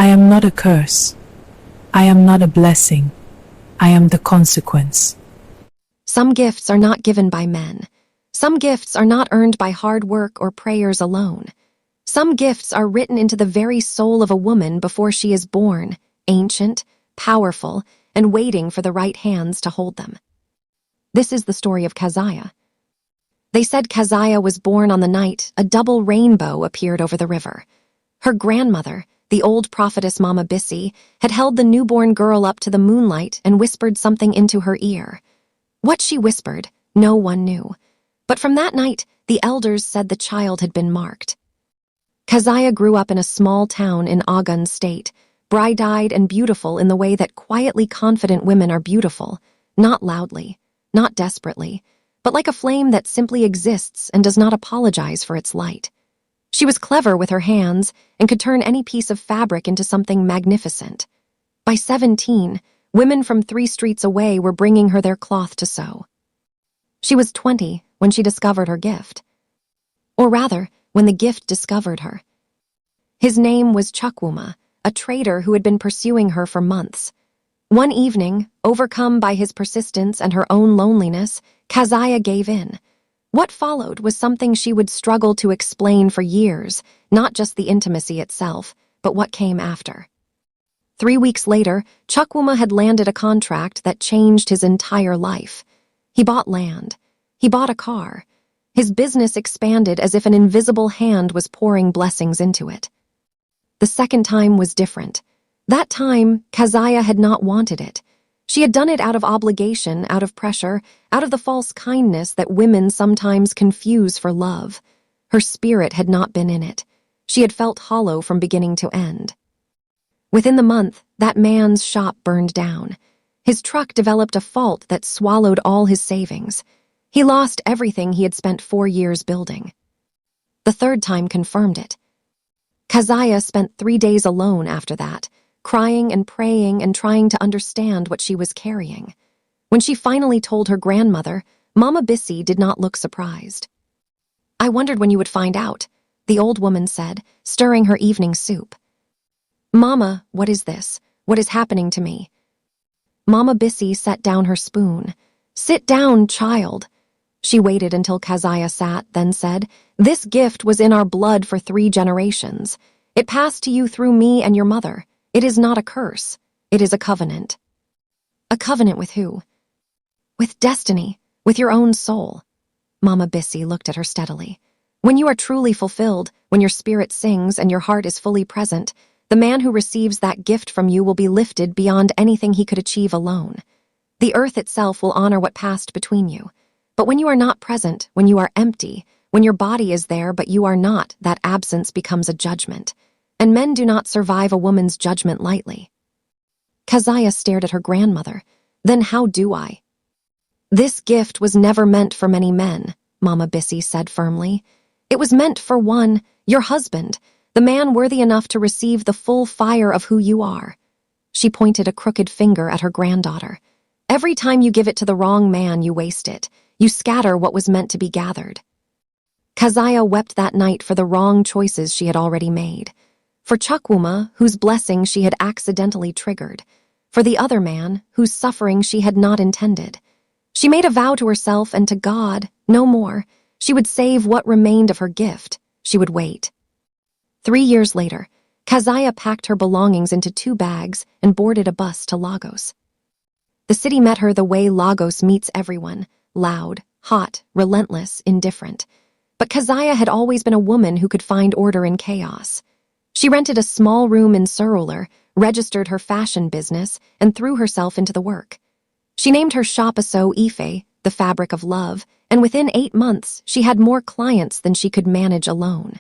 I am not a curse. I am not a blessing. I am the consequence. Some gifts are not given by men. Some gifts are not earned by hard work or prayers alone. Some gifts are written into the very soul of a woman before she is born, ancient, powerful, and waiting for the right hands to hold them. This is the story of Kaziah. They said Kaziah was born on the night a double rainbow appeared over the river. Her grandmother, the old prophetess Mama Bissy, had held the newborn girl up to the moonlight and whispered something into her ear. What she whispered, no one knew. But from that night, the elders said the child had been marked. Kaziah grew up in a small town in Ogun State, bright-eyed and beautiful in the way that quietly confident women are beautiful, not loudly, not desperately, but like a flame that simply exists and does not apologize for its light. She was clever with her hands and could turn any piece of fabric into something magnificent. By 17, women from 3 streets away were bringing her their cloth to sew. She was 20 when she discovered her gift. Or rather, when the gift discovered her. His name was Chukwuma, a traitor who had been pursuing her for months. One evening, overcome by his persistence and her own loneliness, Kaziah gave in. What followed was something she would struggle to explain for years, not just the intimacy itself, but what came after. 3 weeks later, Chukwuma had landed a contract that changed his entire life. He bought land. He bought a car. His business expanded as if an invisible hand was pouring blessings into it. The second time was different. That time, Kaziah had not wanted it. She had done it out of obligation, out of pressure, out of the false kindness that women sometimes confuse for love. Her spirit had not been in it. She had felt hollow from beginning to end. Within the month, that man's shop burned down. His truck developed a fault that swallowed all his savings. He lost everything he had spent 4 years building. The third time confirmed it. Kaziah spent 3 days alone after that, crying and praying and trying to understand what she was carrying. When she finally told her grandmother, Mama Bissy did not look surprised. "I wondered when you would find out," the old woman said, stirring her evening soup. "Mama, what is this? What is happening to me?" Mama Bissy set down her spoon. "Sit down, child." She waited until Kaziah sat, then said, "This gift was in our blood for 3 generations. It passed to you through me and your mother. It is not a curse. It is a covenant." "A covenant with who?" "With destiny, with your own soul." Mama Bissy looked at her steadily. "When you are truly fulfilled, when your spirit sings and your heart is fully present, the man who receives that gift from you will be lifted beyond anything he could achieve alone. The earth itself will honor what passed between you. But when you are not present, when you are empty, when your body is there but you are not, that absence becomes a judgment. And men do not survive a woman's judgment lightly." Kaziah stared at her grandmother. "Then how do I?" "This gift was never meant for many men," Mama Bissy said firmly. "It was meant for one, your husband, the man worthy enough to receive the full fire of who you are." She pointed a crooked finger at her granddaughter. "Every time you give it to the wrong man, you waste it. You scatter what was meant to be gathered." Kaziah wept that night for the wrong choices she had already made. For Chukwuma, whose blessing she had accidentally triggered. For the other man, whose suffering she had not intended. She made a vow to herself and to God, no more. She would save what remained of her gift. She would wait. 3 years later, Kaziah packed her belongings into 2 bags and boarded a bus to Lagos. The city met her the way Lagos meets everyone, loud, hot, relentless, indifferent. But Kaziah had always been a woman who could find order in chaos. She rented a small room in Surulere, registered her fashion business, and threw herself into the work. She named her shop Aso Ife, the fabric of love, and within 8 months she had more clients than she could manage alone.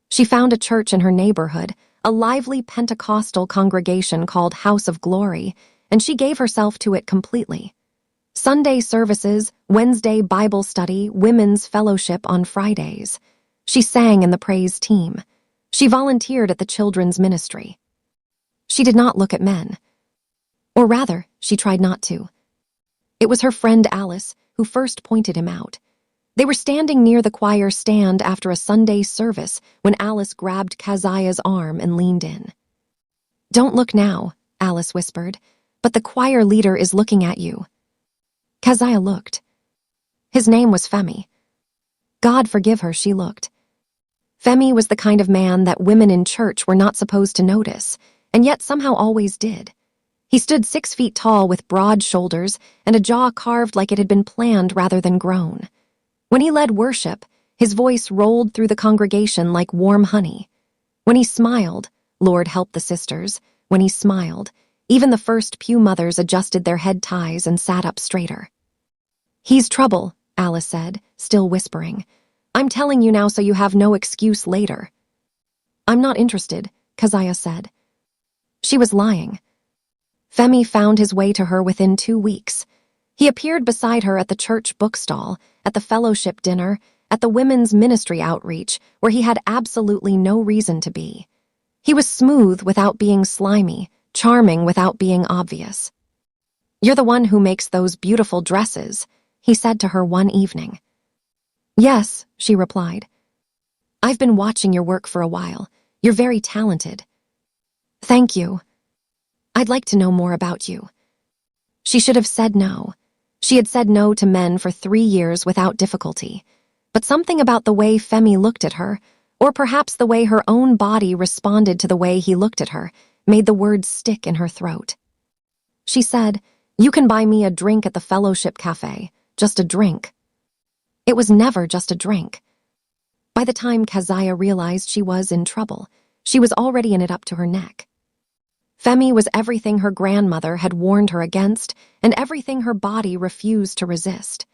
She found a church in her neighborhood, a lively Pentecostal congregation called House of Glory, and she gave herself to it completely. Sunday services, Wednesday Bible study, women's fellowship on Fridays. She sang in the praise team. She volunteered at the children's ministry. She did not look at men. Or rather, she tried not to. It was her friend Alice who first pointed him out. They were standing near the choir stand after a Sunday service when Alice grabbed Kaziah's arm and leaned in. "Don't look now," Alice whispered, "but the choir leader is looking at you." Kaziah looked. His name was Femi. God forgive her, she looked. Femi was the kind of man that women in church were not supposed to notice, and yet somehow always did. He stood 6 feet tall with broad shoulders and a jaw carved like it had been planned rather than grown. When he led worship, his voice rolled through the congregation like warm honey. When he smiled, Lord help the sisters, when he smiled, even the first pew mothers adjusted their head ties and sat up straighter. "He's trouble," Alice said, still whispering. "I'm telling you now so you have no excuse later." "I'm not interested," Kaziah said. She was lying. Femi found his way to her within 2 weeks. He appeared beside her at the church bookstall, at the fellowship dinner, at the women's ministry outreach, where he had absolutely no reason to be. He was smooth without being slimy, charming without being obvious. "You're the one who makes those beautiful dresses," he said to her one evening. "Yes," she replied. "I've been watching your work for a while. You're very talented." "Thank you. I'd like to know more about you." She should have said no. She had said no to men for 3 years without difficulty. But something about the way Femi looked at her, or perhaps the way her own body responded to the way he looked at her, made the words stick in her throat. She said, "You can buy me a drink at the fellowship cafe, just a drink." It was never just a drink. By the time Kaziah realized she was in trouble, she was already in it up to her neck. Femi was everything her grandmother had warned her against and everything her body refused to resist.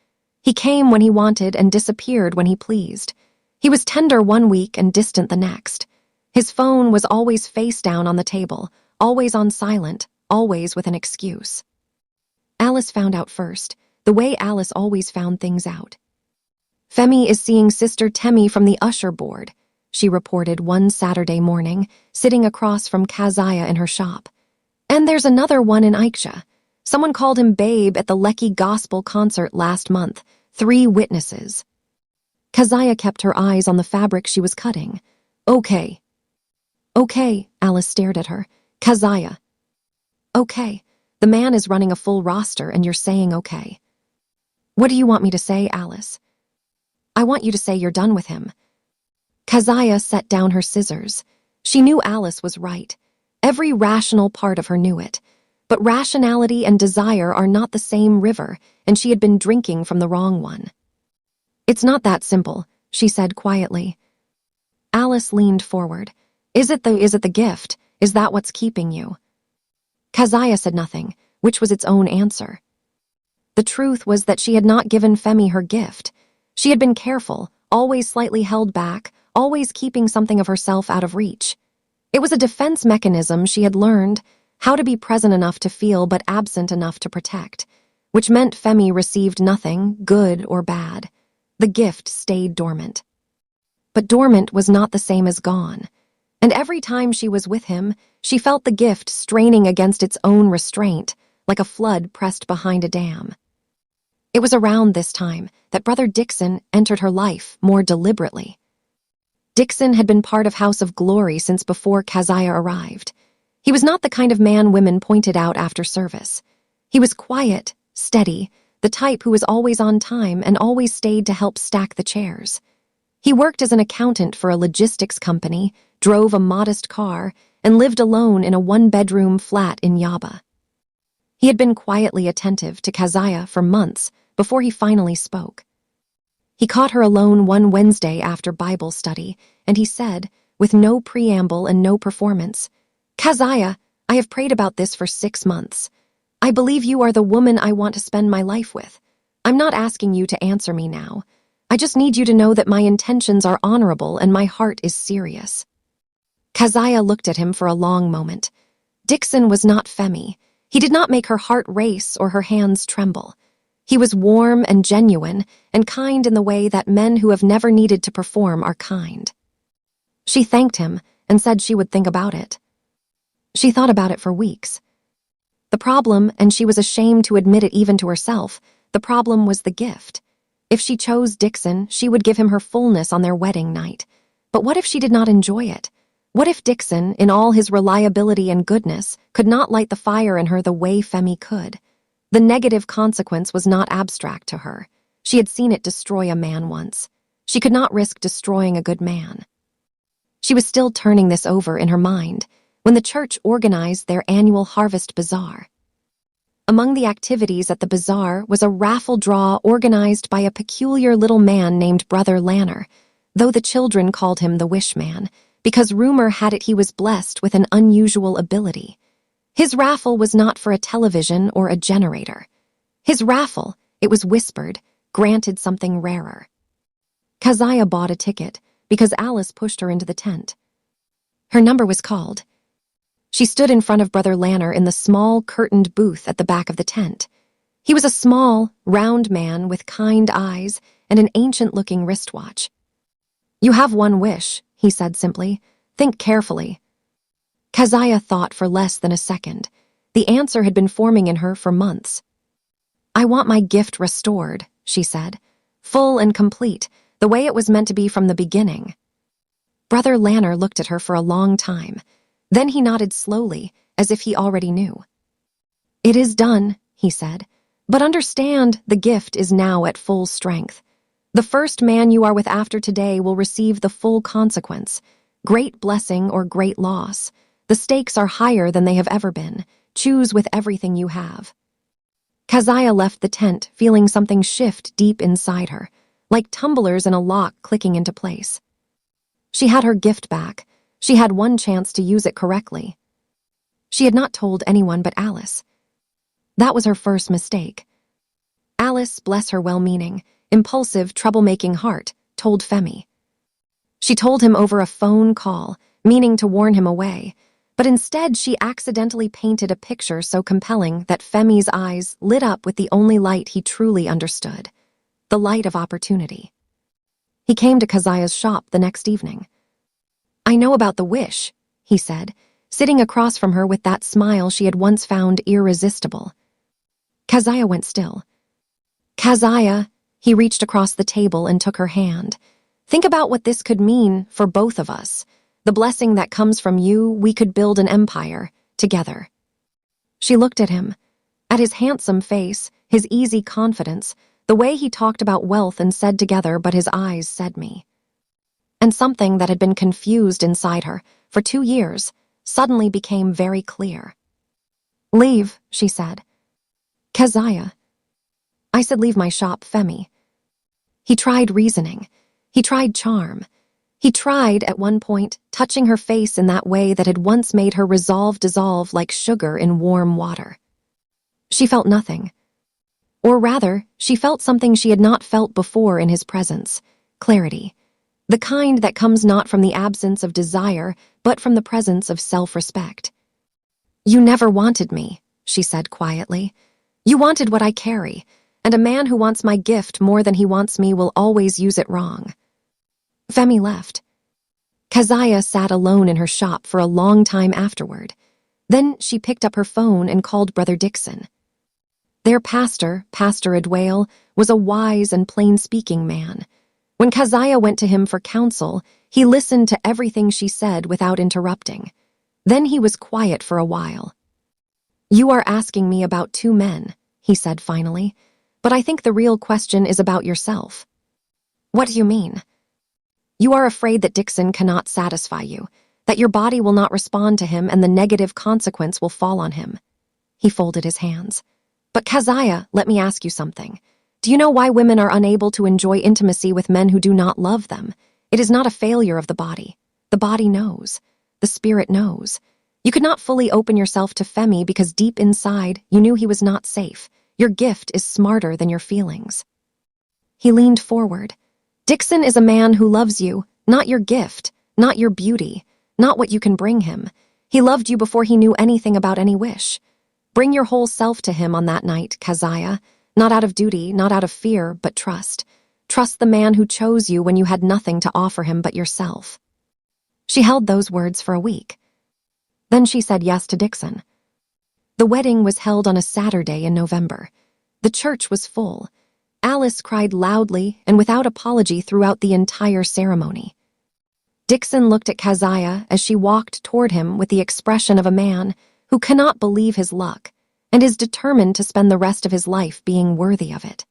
He came when he wanted and disappeared when he pleased. He was tender one week and distant the next. His phone was always face down on the table, always on silent, always with an excuse. Alice found out first, the way Alice always found things out. "Femi is seeing Sister Temi from the usher board," she reported one Saturday morning, sitting across from Kaziah in her shop. "And there's another one in Aikja. Someone called him Babe at the Lecky Gospel concert last month. 3 witnesses." Kaziah kept her eyes on the fabric she was cutting. "Okay." "Okay," Alice stared at her. "Kaziah." "Okay. The man is running a full roster and you're saying okay." "What do you want me to say, Alice?" "I want you to say you're done with him." Kaziah set down her scissors. She knew Alice was right. Every rational part of her knew it. But rationality and desire are not the same river, and she had been drinking from the wrong one. "It's not that simple," she said quietly. Alice leaned forward. Is it the gift? Is that what's keeping you?" Kaziah said nothing, which was its own answer. The truth was that she had not given Femi her gift. She had been careful, always slightly held back, always keeping something of herself out of reach. It was a defense mechanism she had learned, how to be present enough to feel but absent enough to protect, which meant Femi received nothing, good or bad. The gift stayed dormant. But dormant was not the same as gone, and every time she was with him, she felt the gift straining against its own restraint, like a flood pressed behind a dam. It was around this time that Brother Dixon entered her life more deliberately. Dixon had been part of House of Glory since before Kaziah arrived. He was not the kind of man women pointed out after service. He was quiet, steady, the type who was always on time and always stayed to help stack the chairs. He worked as an accountant for a logistics company, drove a modest car, and lived alone in a 1-bedroom flat in Yaba. He had been quietly attentive to Kaziah for months before he finally spoke. He caught her alone one Wednesday after Bible study, and he said, with no preamble and no performance, "Kaziah, I have prayed about this for 6 months. I believe you are the woman I want to spend my life with. I'm not asking you to answer me now. I just need you to know that my intentions are honorable and my heart is serious." Kaziah looked at him for a long moment. Dixon was not Femi. He did not make her heart race or her hands tremble. He was warm and genuine and kind in the way that men who have never needed to perform are kind. She thanked him and said she would think about it. She thought about it for weeks. The problem, and she was ashamed to admit it even to herself, the problem was the gift. If she chose Dixon, she would give him her fullness on their wedding night. But what if she did not enjoy it? What if Dixon, in all his reliability and goodness, could not light the fire in her the way Femi could? The negative consequence was not abstract to her. She had seen it destroy a man once. She could not risk destroying a good man. She was still turning this over in her mind when the church organized their annual harvest bazaar. Among the activities at the bazaar was a raffle draw organized by a peculiar little man named Brother Lanner, though the children called him the Wish Man, because rumor had it he was blessed with an unusual ability. His raffle was not for a television or a generator. His raffle, it was whispered, granted something rarer. Kaziah bought a ticket because Alice pushed her into the tent. Her number was called. She stood in front of Brother Lanner in the small, curtained booth at the back of the tent. He was a small, round man with kind eyes and an ancient-looking wristwatch. "You have one wish," he said simply. "Think carefully." Kaziah thought for less than a second. The answer had been forming in her for months. "I want my gift restored," she said. "Full and complete, the way it was meant to be from the beginning." Brother Lanner looked at her for a long time. Then he nodded slowly, as if he already knew. "It is done," he said. "But understand, the gift is now at full strength. The first man you are with after today will receive the full consequence, great blessing or great loss. The stakes are higher than they have ever been. Choose with everything you have." Kaziah left the tent, feeling something shift deep inside her, like tumblers in a lock clicking into place. She had her gift back. She had one chance to use it correctly. She had not told anyone but Alice. That was her first mistake. Alice, bless her well-meaning, impulsive, troublemaking heart, told Femi. She told him over a phone call, meaning to warn him away, but instead she accidentally painted a picture so compelling that Femi's eyes lit up with the only light he truly understood, the light of opportunity. He came to Kaziah's shop the next evening. "I know about the wish," he said, sitting across from her with that smile she had once found irresistible. Kaziah went still. "Kaziah," he reached across the table and took her hand. "Think about what this could mean for both of us. The blessing that comes from you, we could build an empire, together." She looked at him, at his handsome face, his easy confidence, the way he talked about wealth and said together, but his eyes said me. And something that had been confused inside her for 2 years suddenly became very clear. "Leave," she said. "Kaziah." "I said leave my shop, Femi." He tried reasoning. He tried charm. He tried, at one point, touching her face in that way that had once made her resolve dissolve like sugar in warm water. She felt nothing. Or rather, she felt something she had not felt before in his presence, clarity. The kind that comes not from the absence of desire, but from the presence of self-respect. "You never wanted me," she said quietly. "You wanted what I carry, and a man who wants my gift more than he wants me will always use it wrong." Femi left. Kaziah sat alone in her shop for a long time afterward. Then she picked up her phone and called Brother Dixon. Their pastor, Pastor Adwale, was a wise and plain-speaking man. When Kaziah went to him for counsel, he listened to everything she said without interrupting. Then he was quiet for a while. "You are asking me about 2 men," he said finally, "but I think the real question is about yourself." "What do you mean?" "You are afraid that Dixon cannot satisfy you, that your body will not respond to him and the negative consequence will fall on him." He folded his hands. "But Kaziah, let me ask you something. Do you know why women are unable to enjoy intimacy with men who do not love them? It is not a failure of the body. The body knows. The spirit knows. You could not fully open yourself to Femi because deep inside you knew he was not safe. Your gift is smarter than your feelings." He leaned forward. "Dixon is a man who loves you, not your gift, not your beauty, not what you can bring him. He loved you before he knew anything about any wish. Bring your whole self to him on that night, Kaziah. Not out of duty, not out of fear, but trust. Trust the man who chose you when you had nothing to offer him but yourself." She held those words for a week. Then she said yes to Dixon. The wedding was held on a Saturday in November. The church was full. Alice cried loudly and without apology throughout the entire ceremony. Dixon looked at Kaziah as she walked toward him with the expression of a man who cannot believe his luck and is determined to spend the rest of his life being worthy of it.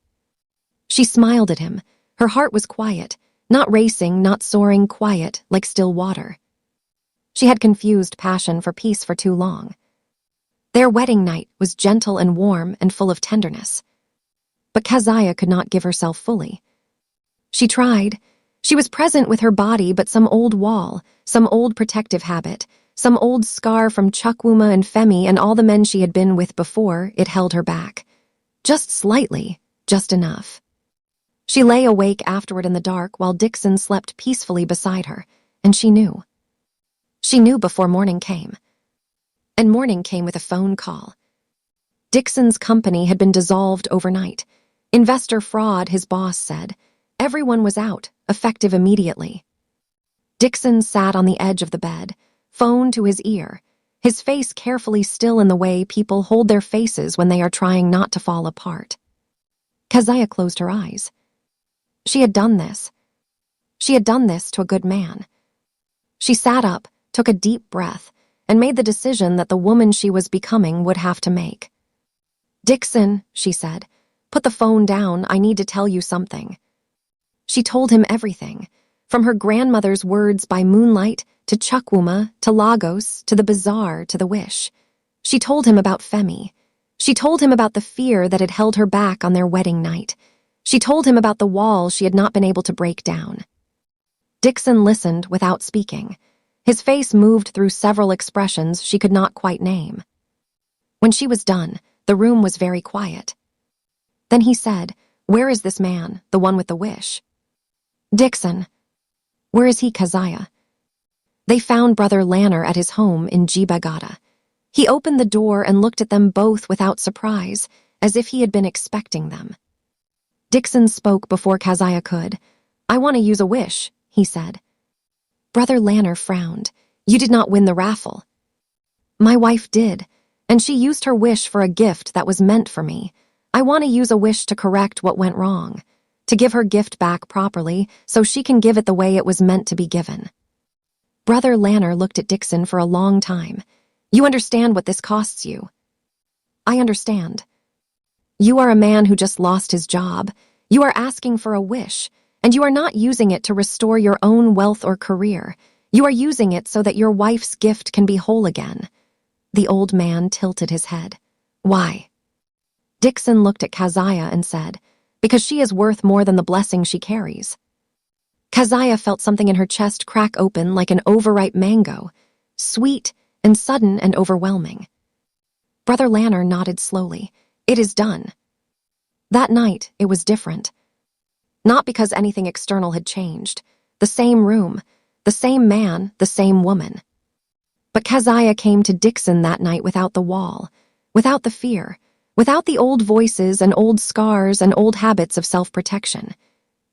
She smiled at him. Her heart was quiet, not racing, not soaring, quiet like still water. She had confused passion for peace for too long. Their wedding night was gentle and warm and full of tenderness. But Kaziah could not give herself fully. She tried. She was present with her body, but some old wall, some old protective habit, some old scar from Chukwuma and Femi and all the men she had been with before, it held her back. Just slightly, just enough. She lay awake afterward in the dark while Dixon slept peacefully beside her, and she knew. She knew before morning came. And morning came with a phone call. Dixon's company had been dissolved overnight. Investor fraud, his boss said. Everyone was out, effective immediately. Dixon sat on the edge of the bed, phone to his ear, his face carefully still in the way people hold their faces when they are trying not to fall apart. Kaziah closed her eyes. She had done this. She had done this to a good man. She sat up, took a deep breath, and made the decision that the woman she was becoming would have to make. "Dixon," she said, "put the phone down. I need to tell you something." She told him everything, from her grandmother's words by moonlight, to Chukwuma, to Lagos, to the bazaar, to the wish. She told him about Femi. She told him about the fear that had held her back on their wedding night. She told him about the wall she had not been able to break down. Dixon listened without speaking. His face moved through several expressions she could not quite name. When she was done, the room was very quiet. Then he said, "Where is this man, the one with the wish?" "Dixon." "Where is he, Kaziah?" They found Brother Lanner at his home in Jibagata. He opened the door and looked at them both without surprise, as if he had been expecting them. Dixon spoke before Kaziah could. "I want to use a wish," he said. Brother Lanner frowned. "You did not win the raffle." "My wife did, and she used her wish for a gift that was meant for me. I want to use a wish to correct what went wrong, to give her gift back properly so she can give it the way it was meant to be given." Brother Lanner looked at Dixon for a long time. "You understand what this costs you?" "I understand. You are a man who just lost his job. You are asking for a wish, and you are not using it to restore your own wealth or career. You are using it so that your wife's gift can be whole again." The old man tilted his head. "Why?" Dixon looked at Kaziah and said, "Because she is worth more than the blessing she carries." Kaziah felt something in her chest crack open like an overripe mango, sweet and sudden and overwhelming. Brother Lanner nodded slowly. "It is done." That night, it was different. Not because anything external had changed. The same room, the same man, the same woman. But Kaziah came to Dixon that night without the wall, without the fear, without the old voices and old scars and old habits of self-protection.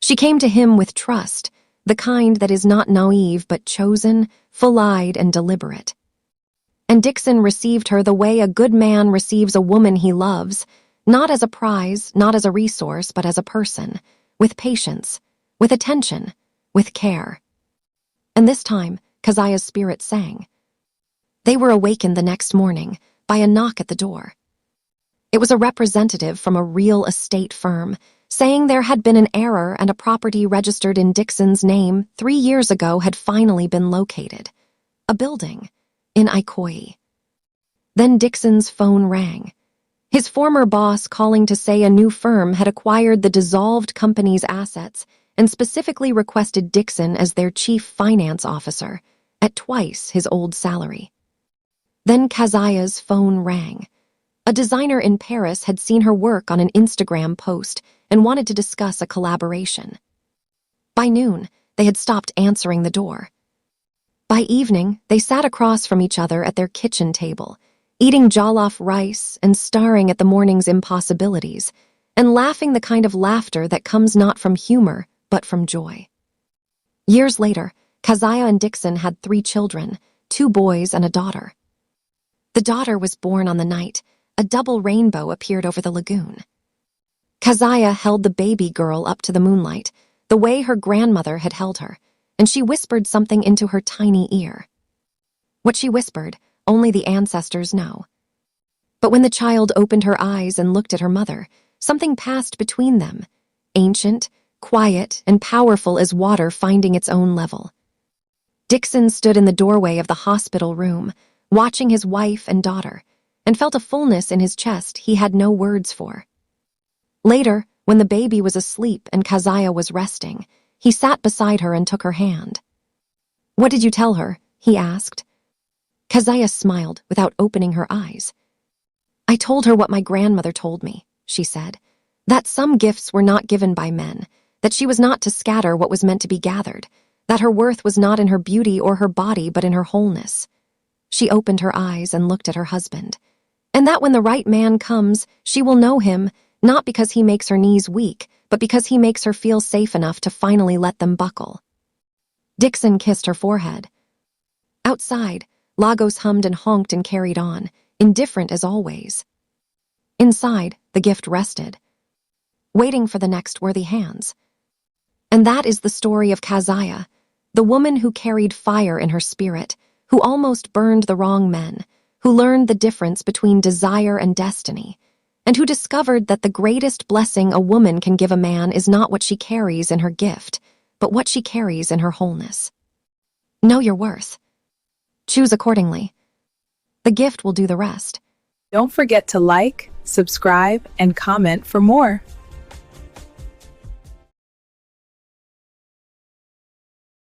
She came to him with trust, the kind that is not naive but chosen, full-eyed, and deliberate. And Dixon received her the way a good man receives a woman he loves, not as a prize, not as a resource, but as a person, with patience, with attention, with care. And this time, Kaziah's spirit sang. They were awakened the next morning by a knock at the door. It was a representative from a real estate firm, saying there had been an error and a property registered in Dixon's name 3 years ago had finally been located. A building in Ikoyi. Then Dixon's phone rang. His former boss calling to say a new firm had acquired the dissolved company's assets and specifically requested Dixon as their chief finance officer, at twice his old salary. Then Kaziah's phone rang. A designer in Paris had seen her work on an Instagram post and wanted to discuss a collaboration. By noon, they had stopped answering the door. By evening, they sat across from each other at their kitchen table, eating jollof rice and starring at the morning's impossibilities, and laughing the kind of laughter that comes not from humor, but from joy. Years later, Kaziah and Dixon had 3 children, 2 boys and a daughter. The daughter was born on the night a double rainbow appeared over the lagoon. Kaziah held the baby girl up to the moonlight, the way her grandmother had held her, and she whispered something into her tiny ear. What she whispered, only the ancestors know. But when the child opened her eyes and looked at her mother, something passed between them, ancient, quiet, and powerful as water finding its own level. Dixon stood in the doorway of the hospital room, watching his wife and daughter, and felt a fullness in his chest he had no words for. Later, when the baby was asleep and Kaziah was resting, he sat beside her and took her hand. "What did you tell her?" he asked. Kaziah smiled without opening her eyes. "I told her what my grandmother told me," she said, "that some gifts were not given by men, that she was not to scatter what was meant to be gathered, that her worth was not in her beauty or her body but in her wholeness." She opened her eyes and looked at her husband. "And that when the right man comes, she will know him, not because he makes her knees weak, but because he makes her feel safe enough to finally let them buckle." Dixon kissed her forehead. Outside, Lagos hummed and honked and carried on, indifferent as always. Inside, the gift rested, waiting for the next worthy hands. And that is the story of Kaziah, the woman who carried fire in her spirit, who almost burned the wrong men, who learned the difference between desire and destiny, and who discovered that the greatest blessing a woman can give a man is not what she carries in her gift, but what she carries in her wholeness. Know your worth. Choose accordingly. The gift will do the rest. Don't forget to like, subscribe, and comment for more.